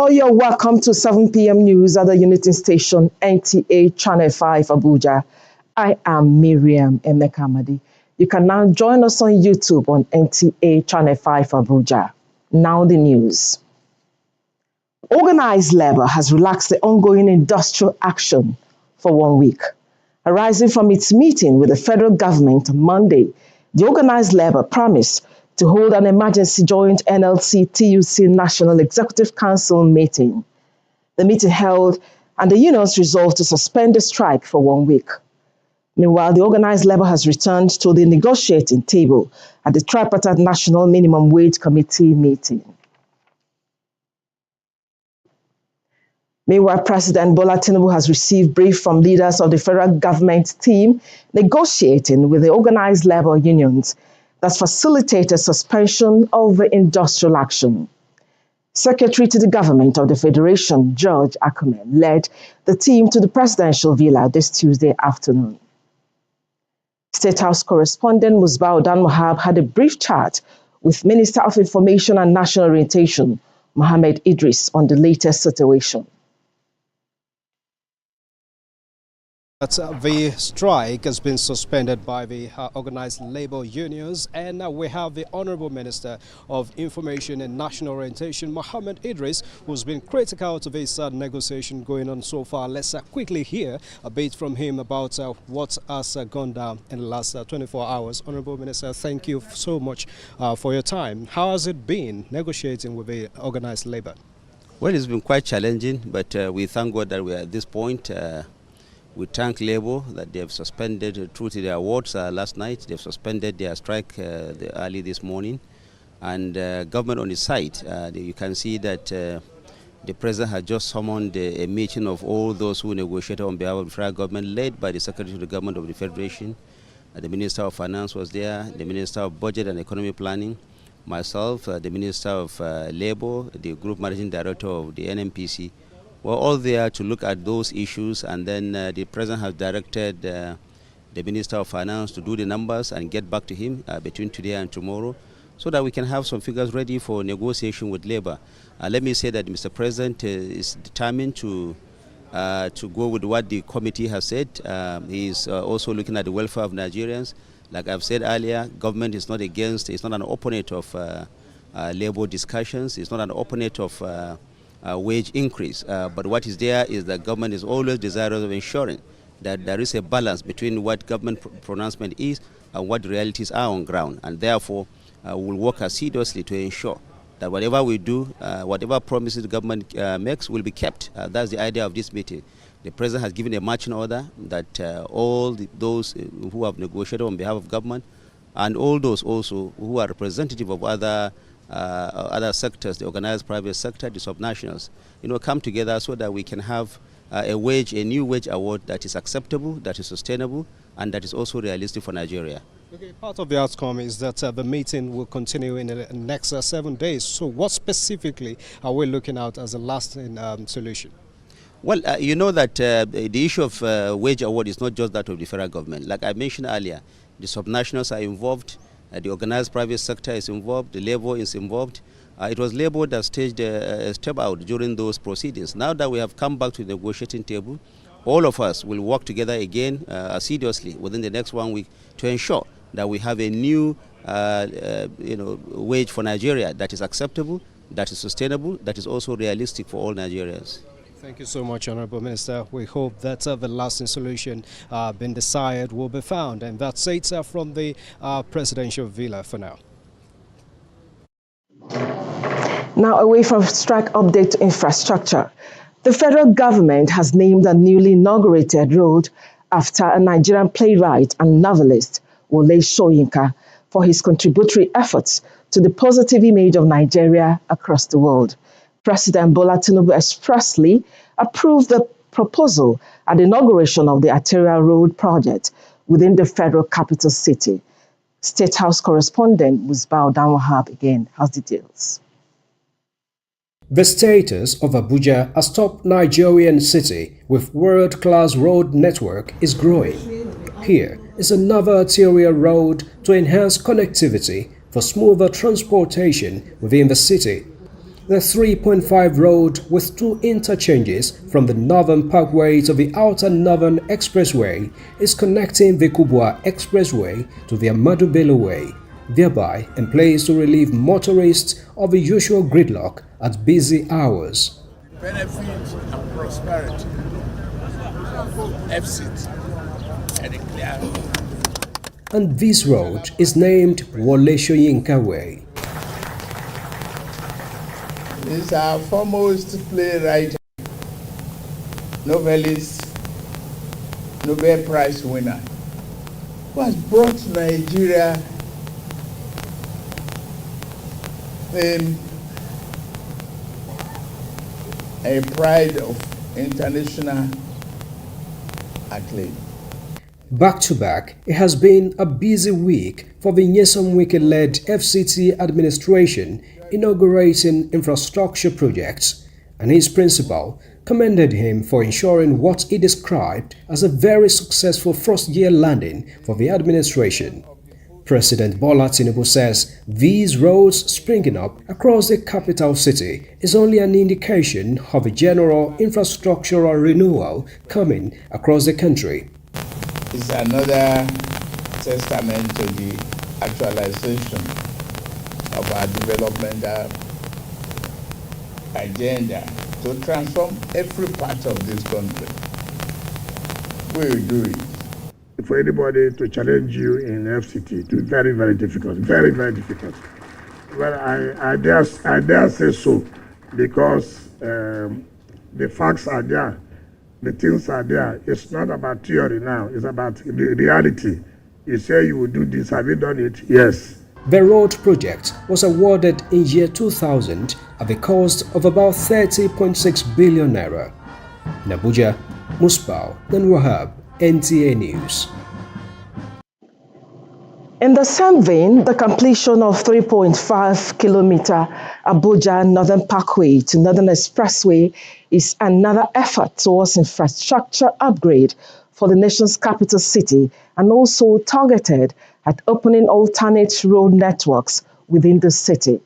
You're welcome to 7 p.m. news at the Unity Station, NTA Channel 5, Abuja. I am Miriam Emekamadi. You can now join us on YouTube on NTA Channel 5, Abuja. Now the news. Organized labor has relaxed the ongoing industrial action for 1 week. Arising from its meeting with the federal government on Monday, the organized labor promised to hold an emergency joint NLC-TUC National Executive Council meeting. The meeting held and the unions resolved to suspend the strike for 1 week. Meanwhile, the organized labor has returned to the negotiating table at the tripartite National Minimum Wage Committee meeting. Meanwhile, President Bola Tinubu has received brief from leaders of the federal government team negotiating with the organized labor unions that facilitated suspension of the industrial action. Secretary to the government of the Federation, George Akume, led the team to the presidential villa this Tuesday afternoon. State House correspondent Musbao Dan Mohab had a brief chat with Minister of Information and National Orientation, Mohammed Idris, on the latest situation. The strike has been suspended by the organized labor unions, and we have the Honorable Minister of Information and National Orientation, Mohammed Idris, who's been critical to this negotiation going on so far. Let's quickly hear a bit from him about what has gone down in the last 24 hours. Honorable Minister, thank you so much for your time. How has it been negotiating with the organized labor? Well, it's been quite challenging, but we thank God that we are at this point. We thank Labour that they have suspended, through to their awards last night, they've suspended their strike early this morning. And government on its side, you can see that the President has just summoned a meeting of all those who negotiated on behalf of the federal government, led by the Secretary to the Government of the Federation. The Minister of Finance was there, the Minister of Budget and Economic Planning, myself, the Minister of Labour, the Group Managing Director of the NMPC. We're all there to look at those issues, and then the President has directed the Minister of Finance to do the numbers and get back to him between today and tomorrow, so that we can have some figures ready for negotiation with Labour. Let me say that Mr. President is determined to go with what the committee has said. He's also looking at the welfare of Nigerians. Like I've said earlier, government is not against, it's not an opponent of Labour discussions, it's not an opponent of wage increase, but what is there is that government is always desirous of ensuring that there is a balance between what government pronouncement is and what the realities are on ground, and therefore we'll work assiduously to ensure that whatever we do, whatever promises the government makes will be kept. That's the idea of this meeting. The President has given a marching order that all those who have negotiated on behalf of government and all those also who are representative of other sectors, the organized private sector, the subnationals, come together so that we can have a new wage award that is acceptable, that is sustainable, and that is also realistic for Nigeria. Okay, part of the outcome is that the meeting will continue in the next 7 days. So what specifically are we looking at as a lasting solution? Well, you know that the issue of wage award is not just that of the federal government. Like I mentioned earlier, the subnationals are involved. The organized private sector is involved, the Labour is involved. It was Labour that staged a step out during those proceedings. Now that we have come back to the negotiating table, all of us will work together again assiduously within the next 1 week to ensure that we have a new wage for Nigeria that is acceptable, that is sustainable, that is also realistic for all Nigerians. Thank you so much, Honorable Minister. We hope that the lasting solution being desired will be found. And that's it from the presidential villa for now. Now away from strike update to infrastructure. The federal government has named a newly inaugurated road after a Nigerian playwright and novelist, Wole Soyinka, for his contributory efforts to the positive image of Nigeria across the world. President Bola Tinubu expressly approved the proposal at the inauguration of the arterial road project within the federal capital city. State House correspondent Musbao Dan Mohab again has details. The status of Abuja as top Nigerian city with world-class road network is growing. Here is another arterial road to enhance connectivity for smoother transportation within the city. The 3.5 road with two interchanges from the Northern Parkway to the Outer Northern Expressway is connecting the Kubwa Expressway to the Ahmadu Bello Way, thereby in place to relieve motorists of the usual gridlock at busy hours. Benefit and prosperity, FCT, and a clear. And this road is named Wole Soyinka Way. This is our foremost playwright, novelist, Nobel Prize winner, who has brought Nigeria fame, a pride of international acclaim. Back to back, it has been a busy week for the Nyesom Wike-led FCT administration inaugurating infrastructure projects, and his principal commended him for ensuring what he described as a very successful first-year landing for the administration. President Bola Tinubu says these roads springing up across the capital city is only an indication of a general infrastructural renewal coming across the country. It's another testament to the actualization of our developmental agenda to transform every part of this country. We will do it. For anybody to challenge you in FCT, it is very, very difficult. Very, very difficult. Well, I dare say so, because the facts are there, the things are there. It's not about theory now, it's about the reality. You say you will do this, have you done it? Yes. The road project was awarded in year 2000 at the cost of about 30.6 billion naira. In Abuja, Musbau, then Wahab, NTA News. In the same vein, the completion of 3.5-kilometer Abuja Northern Parkway to Northern Expressway is another effort towards infrastructure upgrade for the nation's capital city, and also targeted at opening alternate road networks within the city.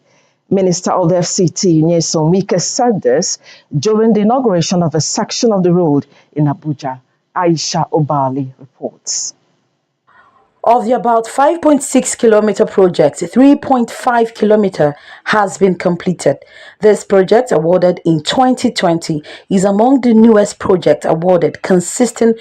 Minister of the FCT, Nyesom Wike, said this during the inauguration of a section of the road in Abuja. Aisha Obali reports. Of the about 5.6 kilometer project, 3.5 kilometer has been completed. This project, awarded in 2020, is among the newest projects awarded, consisting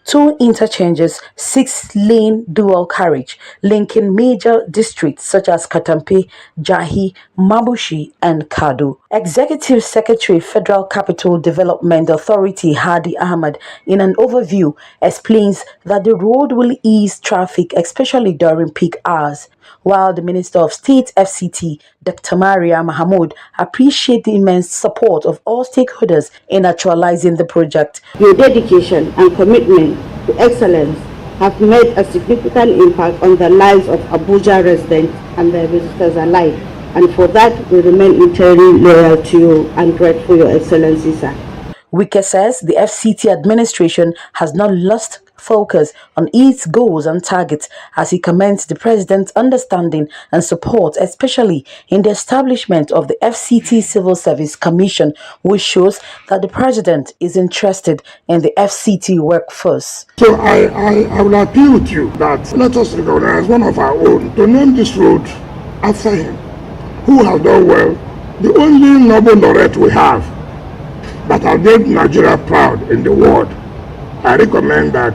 2 interchanges, 6-lane dual carriage, linking major districts such as Katampe, Jahi, Mabushi, and Kado. Executive Secretary, Federal Capital Development Authority Hadi Ahmad, in an overview, explains that the road will ease traffic, especially during peak hours, while the Minister of State FCT, Dr. Maria Mahmoud, appreciates the immense support of all stakeholders in actualizing the project. Your dedication and commitment to excellence have made a significant impact on the lives of Abuja residents and their visitors alike, and for that we remain eternally loyal to you and grateful, Your Excellency, sir. Wike says the FCT administration has not lost focus on its goals and targets, as he commends the President's understanding and support, especially in the establishment of the FCT Civil Service Commission, which shows that the President is interested in the FCT workforce. So I will appeal to you that let us recognize one of our own to name this road after him, who has done well, the only noble laureate we have that have made Nigeria proud in the world. I recommend that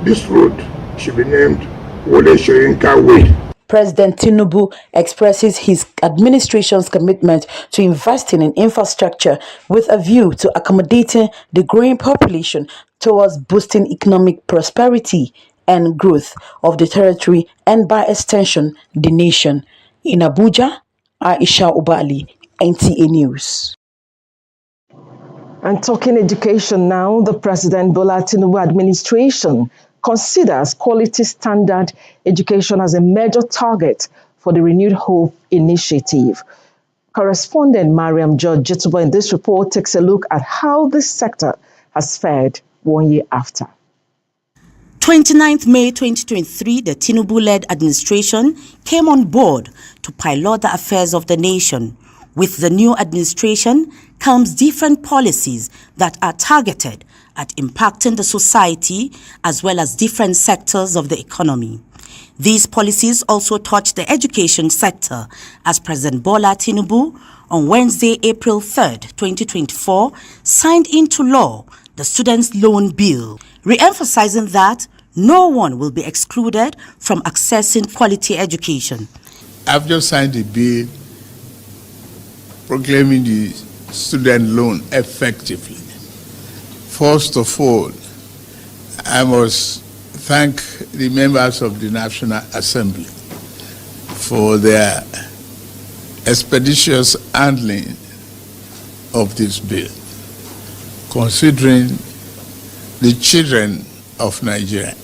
this road should be named Wole Soyinka Way. President Tinubu expresses his administration's commitment to investing in infrastructure with a view to accommodating the growing population towards boosting economic prosperity and growth of the territory and, by extension, the nation. In Abuja, Aisha Obali, NTA News. And talking education now, the President Bola Tinubu administration considers quality standard education as a major target for the Renewed Hope initiative. Correspondent Mariam George Jitubo in this report takes a look at how this sector has fared 1 year after. 29th May 2023, the Tinubu-led administration came on board to pilot the affairs of the nation, With the new administration comes different policies that are targeted at impacting the society as well as different sectors of the economy. These policies also touch the education sector, as President Bola Tinubu on Wednesday, April 3rd, 2024, signed into law the Students' Loan Bill, re-emphasizing that no one will be excluded from accessing quality education. I've just signed a bill proclaiming the student loan effectively. First of all, I must thank the members of the National Assembly for their expeditious handling of this bill, considering the children of Nigeria,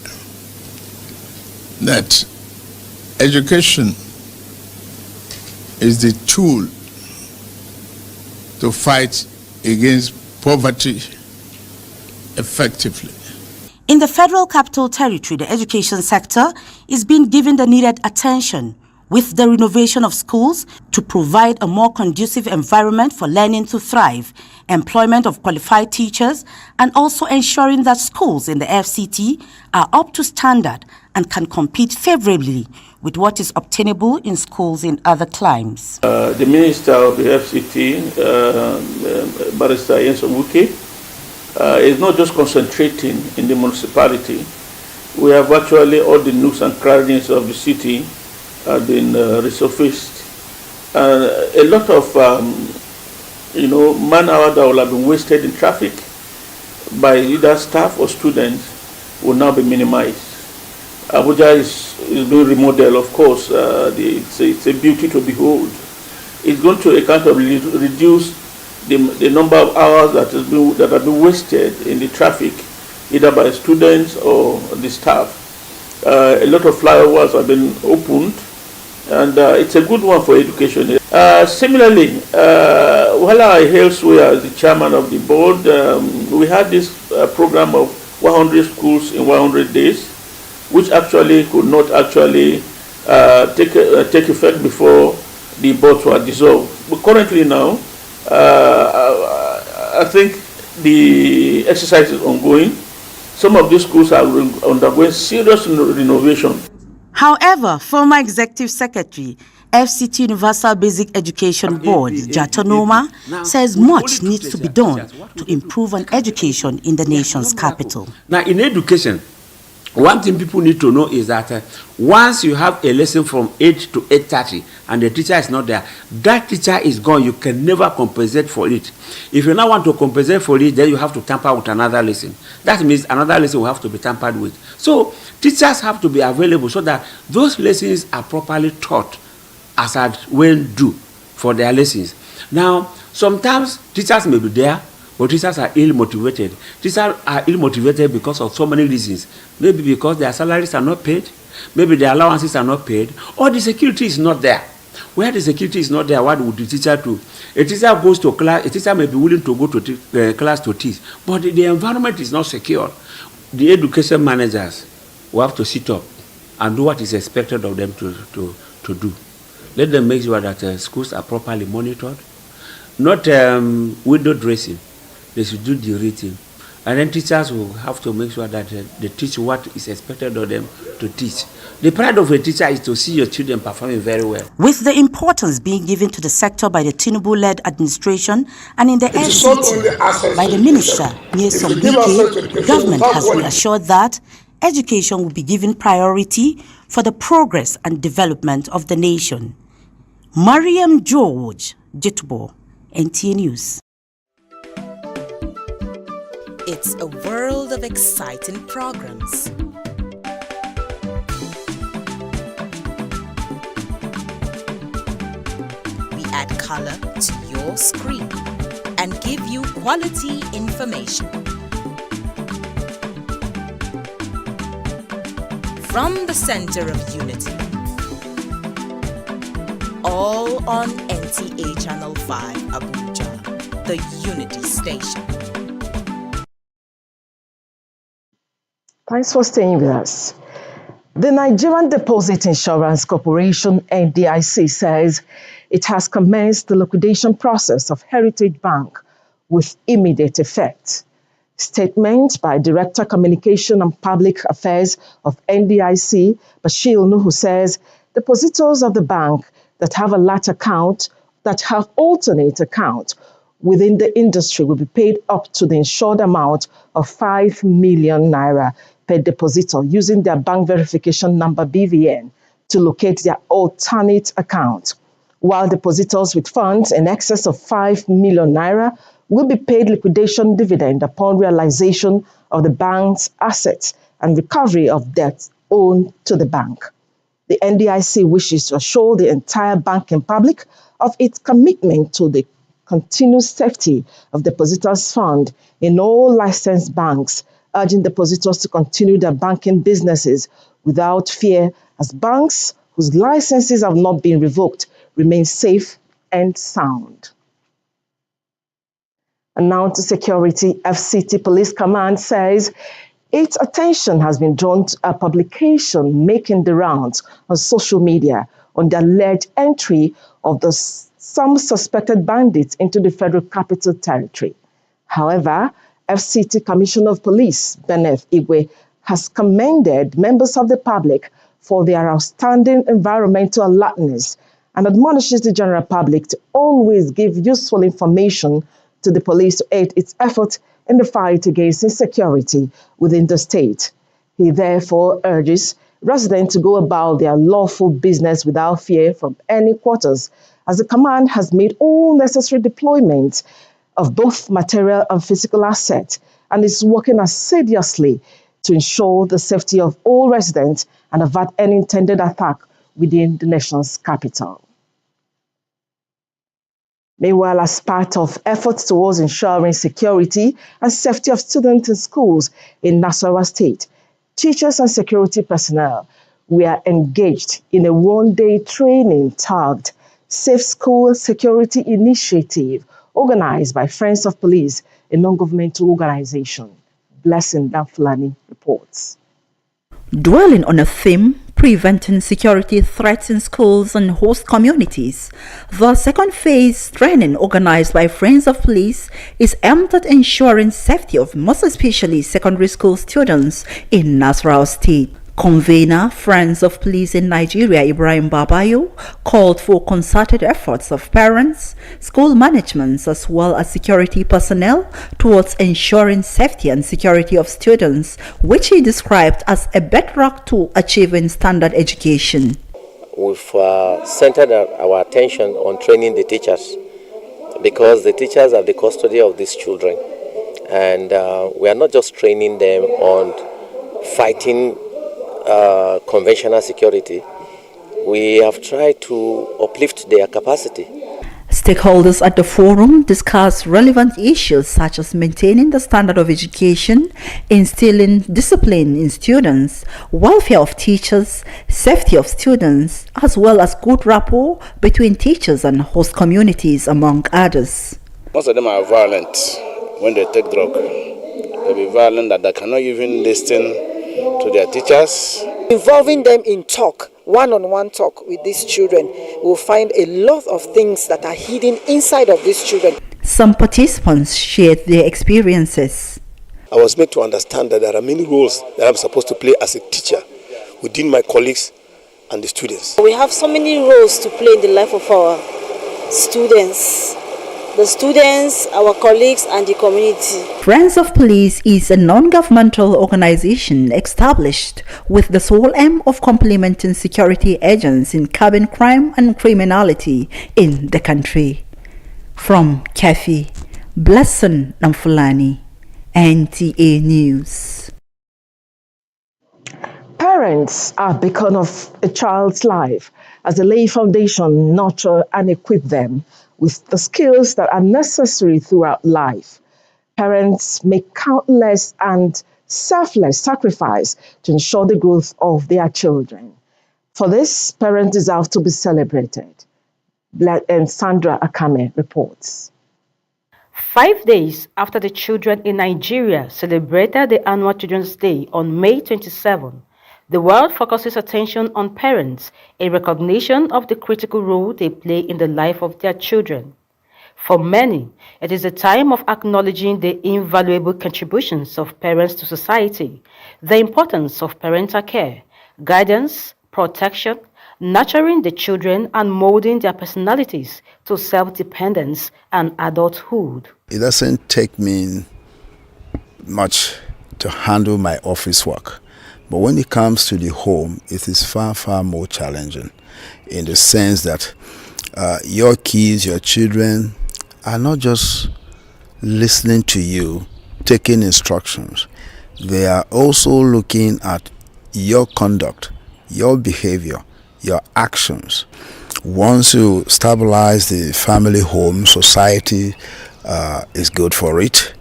that education is the tool to fight against poverty effectively. In the Federal Capital Territory, the education sector is being given the needed attention with the renovation of schools to provide a more conducive environment for learning to thrive, employment of qualified teachers, and also ensuring that schools in the FCT are up to standard and can compete favorably with what is obtainable in schools in other climes. The Minister of the FCT, Barrister Nyesom is not just concentrating in the municipality. We have actually all the nooks and crannies of the city have been resurfaced. A lot of man hour that will have been wasted in traffic by either staff or students will now be minimized. Abuja is being remodeled, of course. It's a beauty to behold. It's going to account of reduce the number of hours that have been wasted in the traffic, either by students or the staff. A lot of flyovers have been opened, and it's a good one for education. Similarly, while I elsewhere as the chairman of the board, we had this program of 100 schools in 100 days, which actually could not actually take effect before the boards were dissolved. But currently now, I think the exercise is ongoing. Some of these schools are undergoing serious renovation. However, former Executive Secretary, FCT Universal Basic Education Board, Jatonoma, says much needs to be done to improve on education in the nation's capital. Now, in education, one thing people need to know is that once you have a lesson from 8 to 8:30 and the teacher is not there, that teacher is gone. You can never compensate for it. If you now want to compensate for it, then you have to tamper with another lesson. That means another lesson will have to be tampered with. So teachers have to be available so that those lessons are properly taught as at when due for their lessons. Now, sometimes teachers may be there, but teachers are ill-motivated. Teachers are ill-motivated because of so many reasons. Maybe because their salaries are not paid, maybe their allowances are not paid, or the security is not there. Where the security is not there, what would the teacher do? A teacher goes to class, a teacher may be willing to go to class to teach, but the environment is not secure. The education managers will have to sit up and do what is expected of them to do. Let them make sure that schools are properly monitored, not window dressing. They should do the reading. And then teachers will have to make sure that they teach what is expected of them to teach. The pride of a teacher is to see your children performing very well. With the importance being given to the sector by the Tinubu-led administration and in the FCT by the Minister, Nyesom, the government has reassured that education will be given priority for the progress and development of the nation. Mariam George, Jitbo, NTA News. It's a world of exciting programs. We add color to your screen and give you quality information. From the center of unity. All on NTA Channel 5 Abuja, the Unity Station. Thanks for staying with us. The Nigerian Deposit Insurance Corporation, NDIC, says it has commenced the liquidation process of Heritage Bank with immediate effect. Statement by Director Communication and Public Affairs of NDIC, Bashir Nuhu, says depositors of the bank that have a lat account, that have alternate account within the industry will be paid up to the insured amount of 5 million naira per depositor using their bank verification number BVN to locate their alternate account, while depositors with funds in excess of 5 million naira will be paid liquidation dividend upon realization of the bank's assets and recovery of debts owed to the bank. The NDIC wishes to assure the entire banking public of its commitment to the continuous safety of depositors' funds in all licensed banks, urging depositors to continue their banking businesses without fear, as banks whose licenses have not been revoked remain safe and sound. And now to security, FCT Police Command says its attention has been drawn to a publication making the rounds on social media on the alleged entry of some suspected bandits into the Federal Capital Territory. However, FCT Commissioner of Police, Benef Igwe, has commended members of the public for their outstanding environmental alertness and admonishes the general public to always give useful information to the police to aid its efforts in the fight against insecurity within the state. He therefore urges residents to go about their lawful business without fear from any quarters, as the command has made all necessary deployments of both material and physical assets and is working assiduously to ensure the safety of all residents and avert any intended attack within the nation's capital. Meanwhile, as part of efforts towards ensuring security and safety of students in schools in Nasarawa State, teachers and security personnel were engaged in a one-day training tagged Safe School Security Initiative organized by Friends of Police, a non-governmental organization. Blessing Danfulani reports. Dwelling on a theme, preventing security threats in schools and host communities, the second phase training organized by Friends of Police is aimed at ensuring safety of most especially secondary school students in Nasarawa State. Convener Friends of Police in Nigeria Ibrahim Babayo called for concerted efforts of parents, school managements as well as security personnel towards ensuring safety and security of students, which he described as a bedrock to achieving standard education. We've centered our attention on training the teachers because the teachers have the custody of these children, and we are not just training them on fighting conventional security. We have tried to uplift their capacity. Stakeholders at the forum discussed relevant issues such as maintaining the standard of education, instilling discipline in students, welfare of teachers, safety of students, as well as good rapport between teachers and host communities, among others. Most of them are violent when they take drug. They'll be violent that they cannot even listen to their teachers. Involving them in talk, one-on-one talk with these children, we'll find a lot of things that are hidden inside of these children. Some participants shared their experiences. I was made to understand that there are many roles that I'm supposed to play as a teacher within my colleagues and the students. We have so many roles to play in the life of our students. The students, our colleagues, and the community. Friends of Police is a non-governmental organization established with the sole aim of complementing security agents in curbing crime and criminality in the country. From Kefi, Blessing Namfulani, NTA News. Parents are a beacon of a child's life as they lay foundation, nurture and equip them with the skills that are necessary throughout life. Parents make countless and selfless sacrifice to ensure the growth of their children. For this, parents deserve to be celebrated. And Sandra Akame reports. 5 days after the children in Nigeria celebrated the annual Children's Day on May 27, The world focuses attention on parents, a recognition of the critical role they play in the life of their children. For many, it is a time of acknowledging the invaluable contributions of parents to society, the importance of parental care, guidance, protection, nurturing the children and molding their personalities to self-dependence and adulthood. It doesn't take me much to handle my office work, but when it comes to the home, it is far, far more challenging in the sense that your kids, your children are not just listening to you, taking instructions. They are also looking at your conduct, your behavior, your actions. Once you stabilize the family home, society is good for it,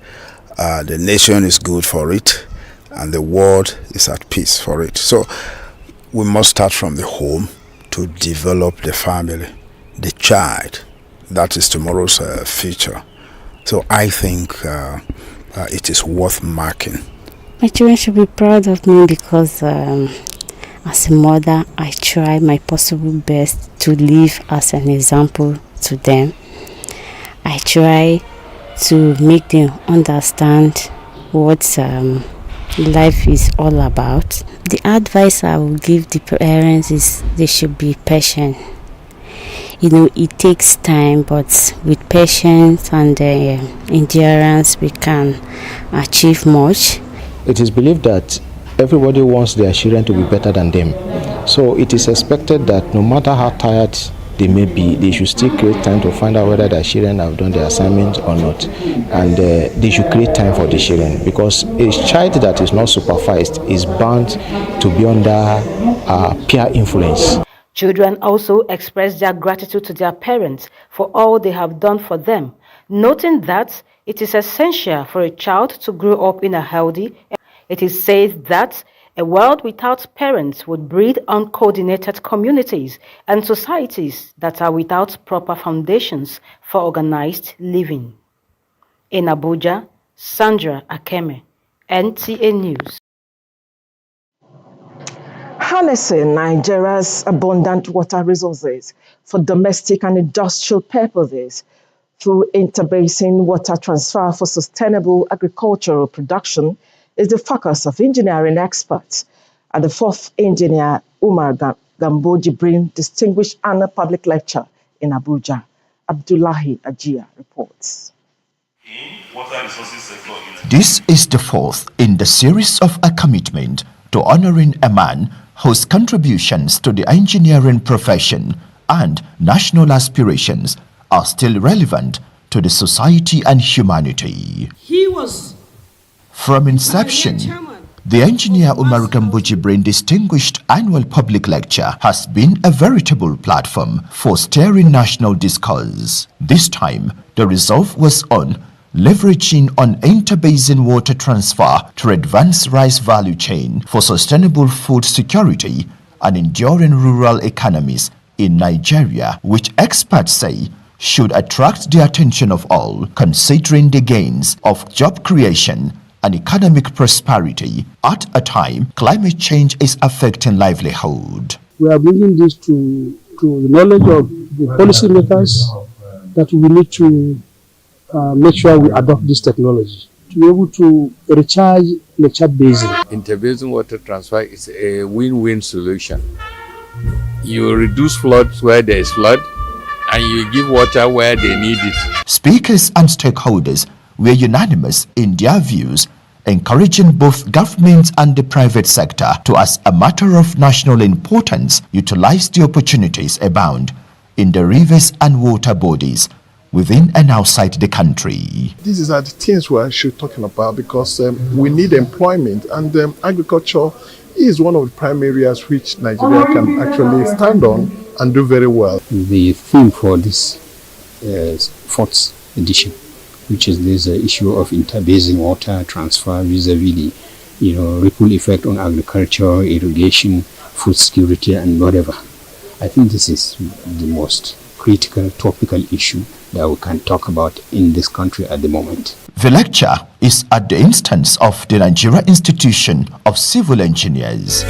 the nation is good for it, and the world is at peace for it. So we must start from the home to develop the family, the child. That is tomorrow's future. So I think it is worth marking. My children should be proud of me because as a mother, I try my possible best to live as an example to them. I try to make them understand what life is all about. The advice I will give the parents is they should be patient. You know, it takes time, but with patience and endurance, we can achieve much. It is believed that everybody wants their children to be better than them. So it is expected that no matter how tired they may be, they should still create time to find out whether their children have done their assignments or not. And they should create time for the children, because a child that is not supervised is bound to be under peer influence. Children also express their gratitude to their parents for all they have done for them, noting that it is essential for a child to grow up in a healthy. It is said that a world without parents would breed uncoordinated communities and societies that are without proper foundations for organized living. In Abuja, Sandra Akeme, NTA News. Harnessing Nigeria's abundant water resources for domestic and industrial purposes through interbasin water transfer for sustainable agricultural production is the focus of engineering experts at the 4th Engineer Umar Gambo Jibrin Distinguished Annual Public Lecture in Abuja. Abdullahi Ajia reports. This is the 4th in the series of a commitment to honoring a man whose contributions to the engineering profession and national aspirations are still relevant to the society and humanity. He was from inception, the Engineer Umar Gambo Jibrin Distinguished Annual Public Lecture has been a veritable platform for stirring national discourse. This time, the resolve was on leveraging on interbasin water transfer to advance rice value chain for sustainable food security and enduring rural economies in Nigeria, which experts say should attract the attention of all, considering the gains of job creation and economic prosperity at a time climate change is affecting livelihood. We are bringing this to the knowledge of the policymakers that we need to make sure we adopt this technology to be able to recharge Lake Basin. Interbasin water transfer is a win-win solution. You reduce floods where there is flood, and you give water where they need it. Speakers and stakeholders were unanimous in their views, encouraging both government and the private sector to, as a matter of national importance, utilize the opportunities abound in the rivers and water bodies within and outside the country. These are the things we should talking about, because we need employment, and agriculture is one of the prime areas which Nigeria can actually stand on and do very well. The theme for this 4th edition, which is this issue of interbasin water transfer vis-a-vis the ripple effect on agriculture, irrigation, food security, and whatever. I think this is the most critical topical issue that we can talk about in this country at the moment. The lecture is at the instance of the Nigeria Institution of Civil Engineers.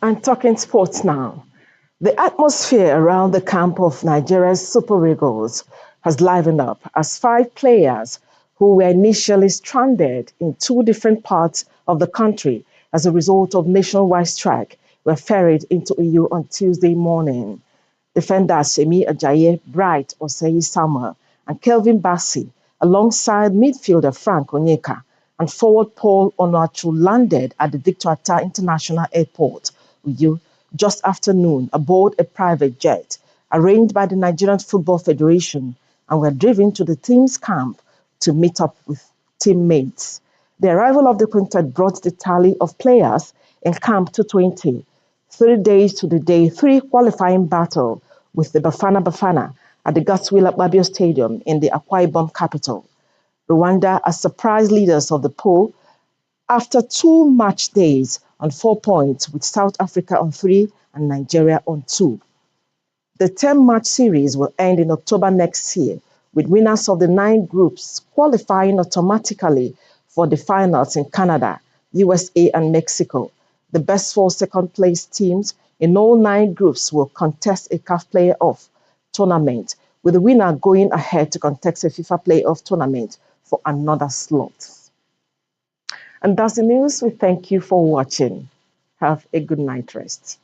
And talking sports now. The atmosphere around the camp of Nigeria's Super Eagles has livened up as 5 players who were initially stranded in 2 different parts of the country as a result of nationwide strike were ferried into EU on Tuesday morning. Defenders Semi Ajayi, Bright Oseyi Samuel, and Kelvin Bassi, alongside midfielder Frank Onyeka and forward Paul Onuachu, landed at the Victor Atta International Airport, Uyo, just after noon aboard a private jet arranged by the Nigerian Football Federation and were driven to the team's camp to meet up with teammates. The arrival of the quintet brought the tally of players in camp to 20, 3 days to the day 3 qualifying battle with the Bafana at the Godswill Akpabio Stadium in the Akwa Ibom capital. Rwanda are surprise leaders of the pool after 2 match days on 4 points, with South Africa on 3 and Nigeria on 2. The 10-match series will end in October next year, with winners of the 9 groups qualifying automatically for the finals in Canada, USA, and Mexico. The best 4 second-place teams in all 9 groups will contest a CAF Playoff tournament, with the winner going ahead to contest a FIFA Playoff tournament for another slot. And that's the news. We thank you for watching. Have a good night rest.